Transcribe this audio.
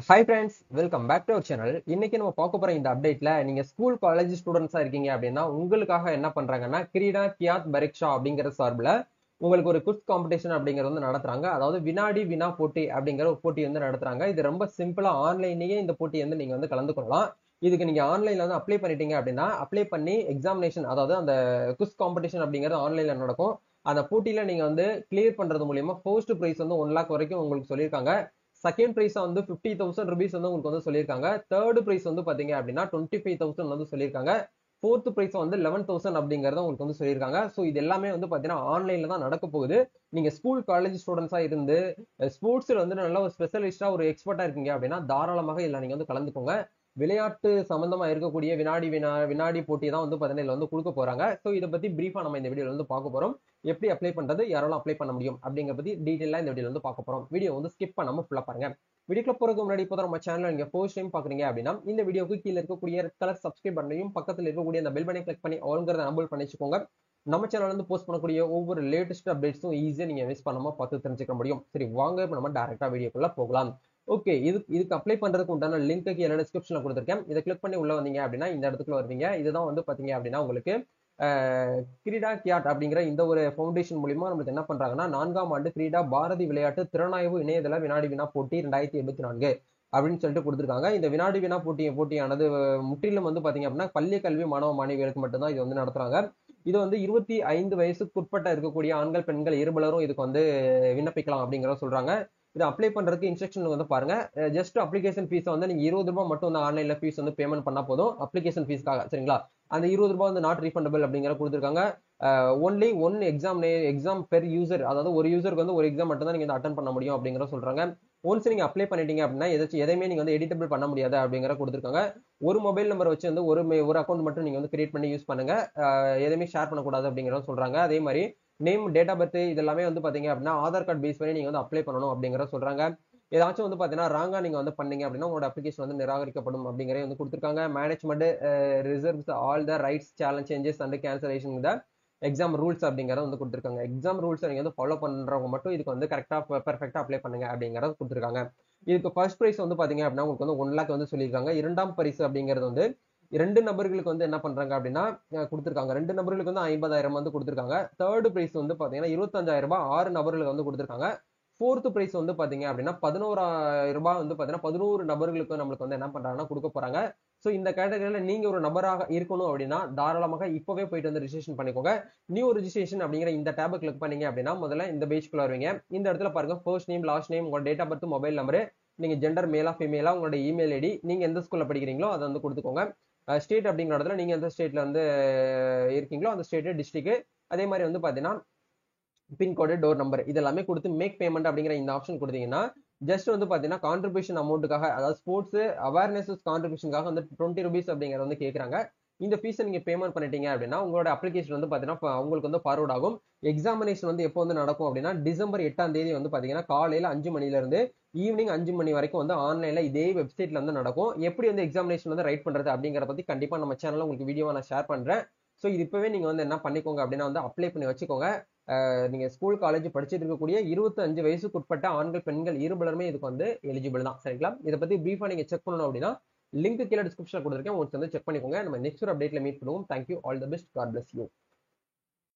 Hi friends, welcome back to our channel. இன்னைக்கு நம்ம பார்க்க போற இந்த அப்டேட்ல நீங்க ஸ்கூல் காலேஜ் ஸ்டூடெண்ட்ஸா இருக்கீங்க அப்படின்னா உங்களுக்காக என்ன பண்றாங்கன்னா கிரீடா கியாத் பரீக்ஷா அப்படிங்கிற சார்பில் உங்களுக்கு ஒரு குவிஸ் காம்படிஷன் அப்படிங்கிறது வந்து நடத்துறாங்க. அதாவது வினாடி வினா போட்டி அப்படிங்கிற ஒரு போட்டி வந்து நடத்துறாங்க. இது ரொம்ப சிம்பிளா ஆன்லைன்லயே இந்த போட்டி வந்து நீங்க வந்து கலந்து கொள்ளலாம். இதுக்கு நீங்க ஆன்லைன்ல வந்து அப்ளை பண்ணிட்டீங்க அப்படின்னா அப்ளை பண்ணி எக்ஸாமினேஷன், அதாவது அந்த குவிஸ் காம்படிஷன் அப்படிங்கிறது ஆன்லைன்ல நடக்கும். அந்த போட்டியில நீங்க வந்து கிளியர் பண்றது மூலியமா ஃபர்ஸ்ட் பிரைஸ் வந்து 1 lakh வரைக்கும் உங்களுக்கு சொல்லியிருக்காங்க. செகண்ட் பிரைஸ் வந்து 50,000 ருபீஸ் வந்து உங்களுக்கு வந்து சொல்லியிருக்காங்க. தேர்ட் பிரைஸ் வந்து பாத்தீங்க அப்படின்னா 25,000 வந்து சொல்லியிருக்காங்க. ஃபோர்த் பிரைஸ் வந்து 11,000 அப்படிங்கறத உங்களுக்கு வந்து சொல்லியிருக்காங்க. ஸோ இது எல்லாமே வந்து பாத்தீங்கன்னா ஆன்லைன்ல தான் நடக்க போகுது. நீங்க ஸ்கூல் காலேஜ் ஸ்டூடெண்ட்ஸா இருந்து ஸ்போர்ட்ஸ்ல வந்து நல்ல ஒரு ஸ்பெஷலிஸ்டா ஒரு எக்ஸ்பர்ட்டா இருக்கீங்க அப்படின்னா தாராளமாக இதுல நீங்க வந்து கலந்துக்கோங்க. விளையாட்டு சம்பந்தமா இருக்கக்கூடிய வினாடி போட்டி தான் வந்து பாத்தீங்கன்னா இதுல வந்து கொடுக்க போறாங்க. ஸோ இதை பத்தி பிரீஃபா நம்ம இந்த வீடியோல வந்து பார்க்க போறோம். எப்படி அப்ளை பண்றது, யாரெல்லாம் அப்ளை பண்ண முடியும் அப்படிங்கிற பத்தி டீடைலா இந்த வீடியோல வந்து பார்க்க போறோம். வீடியோ வந்து ஸ்கிப் பண்ணாம ஃபுல்லா பாருங்க. வீடியோக்குள்ள போறதுக்கு முன்னாடி இப்போ நம்ம சேனல் நீங்க ஃபர்ஸ்ட் டைம் பாக்குறீங்க அப்படின்னா இந்த வீடியோக்கு கீழே இருக்கக்கூடிய ரெட் கலர் சப்ஸ்கிரைப் பண்ணையும் பக்கத்துல இருக்கக்கூடிய அந்த பெல் பட்டனை கிளிக் பண்ணி ஆல்ங்கிறத எனேபிள் பண்ணி வச்சுக்கோங்க. நம்ம சேனல்ல இருந்து போஸ்ட் பண்ணக்கூடிய ஒவ்வொரு லேட்டஸ்ட் அப்டேட்ஸும் ஈஸியா நீங்க மிஸ் பண்ணாம பார்த்து தெரிஞ்சுக்க முடியும். சரி, வாங்க இப்போ நம்ம டைரக்டா வீடியோக்குள்ள போகலாம். ஓகே, இதுக்கு அப்ளை பண்றதுக்கு உண்டான லிங்க் கீழே டிஸ்கிரிப்ஷன்ல கொடுத்துருக்கேன். இதை கிளிக் பண்ணி உள்ள வந்தீங்க அப்படின்னா இந்த இடத்துக்குள்ள வருவீங்க. இதுதான் வந்து பாத்தீங்க அப்படின்னா உங்களுக்கு கிரீடா கியாட் அப்படிங்கிற இந்த ஒரு ஃபவுண்டேஷன் மூலியமா நம்மளுக்கு என்ன பண்றாங்கன்னா 4ஆம் ஆண்டு கிரீடா பாரதி விளையாட்டு திறனாய்வு இணையதள வினாடி வினா போட்டி 2024 அப்படின்னு சொல்லிட்டு கொடுத்துருக்காங்க. இந்த வினாடி வினா போட்டியானது முற்றிலும் வந்து பாத்தீங்க அப்படின்னா பள்ளி கல்வி மாணவ மாணவிகளுக்கு மட்டும்தான் இது வந்து நடத்துறாங்க. இது வந்து 25 வயசுக்குட்பட்ட இருக்கக்கூடிய ஆண்கள் பெண்கள் இருபலரும் இதுக்கு வந்து விண்ணப்பிக்கலாம் அப்படிங்கிறத சொல்றாங்க. இதை அப்ளை பண்றதுக்கு இன்ஸ்ட்ரக்ஷன் வந்து பாருங்க. ஜஸ்ட் அப்ளிகேஷன் ஃபீஸ் வந்து நீங்க 20 ரூபாய் மட்டும் வந்து ஆன்லைன்ல ஃபீஸ் வந்து பேமெண்ட் பண்ணா போதும் அப்ளிகேஷன் ஃபீஸ்க்காக. சரிங்களா? அந்த 20 ரூபாய் வந்து நாட் ரீஃபண்டபிள் அப்படிங்கிற கொடுத்துருக்காங்க. Only one exam per user, அதாவது ஒரு யூசருக்கு வந்து ஒரு எக்ஸாம் மட்டும் தான் நீங்க அட்டன் பண்ண முடியும் அப்படிங்கிற சொல்றாங்க. ஒன்ஸ் நீங்க அப்ளை பண்ணிட்டீங்க அப்படின்னா எதையுமே நீங்க வந்து எடிட்டபிள் பண்ண முடியாது அப்படிங்கிற கொடுத்துருக்காங்க. ஒரு மொபைல் நம்பர் வச்சு வந்து ஒரு அக்கௌண்ட் மட்டும் நீங்க வந்து கிரியேட் பண்ணி யூஸ் பண்ணுங்க. எதையுமே ஷேர் பண்ணக்கூடாது அப்படிங்கிறத சொல்றாங்க. அதே மாதிரி நேம், டேட் ஆஃப் பர்த் இது எல்லாமே வந்து பாத்தீங்க அப்படின்னா ஆதார் கார்டு பேஸ் பண்ணி நீங்க வந்து அப்ளை பண்ணணும் அப்படிங்கிறத சொல்றாங்க. ஏதாச்சும் வந்து பாத்தீங்கன்னா ராங்கா நீங்க வந்து பண்ணீங்க அப்படின்னா உங்களோட அப்ளிகேஷன் வந்து நிராகரிக்கப்படும் அப்படிங்கிற வந்து கொடுத்துருக்காங்க. Management reserves all the rights challenge changes and cancellation இந்த எக்ஸாம் ரூல்ஸ் அப்படிங்கறத வந்து கொடுத்துருக்காங்க. எக்ஸாம் ரூல்ஸ் நீங்க வந்து ஃபாலோ பண்றவங்க மட்டும் இதுக்கு வந்து கரெக்டா பெர்ஃபெக்டா அப்ளை பண்ணுங்க அப்படிங்கறத கொடுத்துருக்காங்க. இதுக்கு ஃபர்ஸ்ட் பிரைஸ் வந்து பாத்தீங்க அப்படின்னா உங்களுக்கு வந்து 1 lakh வந்து சொல்லியிருக்காங்க. இரண்டாம் பரிசு அப்படிங்கிறது வந்து 2 நபர்களுக்கு வந்து என்ன பண்றாங்க அப்படின்னா கொடுத்துருக்காங்க. 2 நபர்களுக்கு வந்து 50,000 வந்து கொடுத்துருக்காங்க. தேர்ட் பிரைஸ் வந்து பாத்தீங்கன்னா 25,000 ரூபாய் 6 நபர்களுக்கு வந்து கொடுத்துருக்காங்க. ஃபோர்த் பிரைஸ் வந்து பாத்தீங்க அப்படின்னா 11,000 ரூபாய் வந்து பாத்தீங்கன்னா 11 நபர்களுக்கு நம்மளுக்கு வந்து என்ன பண்றாங்கன்னா கொடுக்க போறாங்க. சோ இந்த கேட்டகரியில நீங்க ஒரு நபராக இருக்கணும் அப்படின்னா தாராளமாக இப்பவே போயிட்டு வந்து ரிஜிஸ்ட்ரேஷன் பண்ணிக்கோங்க. நியூ ரிஜிஸ்ட்ரேஷன் அப்படிங்கிற இந்த டேபை கிளிக் பண்ணீங்க அப்படின்னா முதல்ல இந்த பேஜ்க்குள்ள வருவீங்க. இந்த இடத்துல பாருங்க ஃபர்ஸ்ட் நேம், லாஸ்ட் நேம், உங்களோட date of birth, mobile number, நீங்க ஜெண்டர் மேலா ஃபீமேலா, உங்களோட இமெயில் ஐடி, நீங்க எந்த ஸ்கூல்ல படிக்கிறீங்களோ அதை வந்து கொடுத்துக்கோங்க. ஸ்டேட் அப்படிங்கிற இடத்துல நீங்க எந்த ஸ்டேட்ல வந்து இருக்கீங்களோ அந்த ஸ்டேட், டிஸ்ட்ரிக்ட், அதே மாதிரி வந்து பாத்தீங்கன்னா பின்கோடு, டோர் நம்பர் இதெல்லாமே கொடுத்து மேக் பேமெண்ட் அப்படிங்கிற இந்த ஆப்ஷன் கொடுத்தீங்கன்னா ஜஸ்ட் வந்து பாத்தீங்கன்னா கான்ட்ரிபியூஷன் அமௌண்ட்டுக்காக, அதாவது ஸ்போர்ட்ஸ் அவேர்னஸ் கான்ட்ரிபியூஷனுக்காக வந்து 20 rupees அப்படிங்கறத வந்து கேட்கறாங்க. இந்த ஃபீஸை நீங்க பேமெண்ட் பண்ணிட்டீங்க அப்படின்னா உங்களோட அப்ளிகேஷன் வந்து பாத்தீங்கன்னா உங்களுக்கு வந்து ஃபார்வர்ட் ஆகும். எக்ஸாமினேஷன் வந்து எப்போ வந்து நடக்கும் அப்படின்னா டிசம்பர் 8ஆம் தேதி வந்து பாத்தீங்கன்னா காலையில 5 மணில இருந்து ஈவினிங் 5 மணி வரைக்கும் வந்து ஆன்லைன்ல இதே வெப்சைட்ல வந்து நடக்கும். எப்படி வந்து எக்ஸாமினேஷன் வந்து ரைட் பண்றது அப்படிங்கறத பத்தி கண்டிப்பா நம்ம சேனல்ல உங்களுக்கு வீடியோவா நான் ஷேர் பண்றேன். ஸோ இது இப்பவே நீங்க வந்து என்ன பண்ணிக்கோங்க அப்படின்னா வந்து அப்ளை பண்ணி வச்சுக்கோங்க. நீங்க ஸ்கூல் காலேஜ் படிச்சுட்டு இருக்கக்கூடிய 25 வயசுக்குட்பட்ட ஆண்கள் பெண்கள் இருபலருமே இதுக்கு வந்து எலிஜிபிள் தான். சரிங்களா? இதை பத்தி பிரீஃபா நீங்க செக் பண்ணணும் அப்படின்னா லிங்க் கீழே டிஸ்கிரிப்ஷன்ல கொடுத்துருக்கேன். உங்களுக்கு வந்து செக் பண்ணிக்கோங்க. நம்ம நெக்ஸ்ட் ஒரு அப்டேட்ல மீட் பண்ணுவோம். Thank you, all the best, god bless you.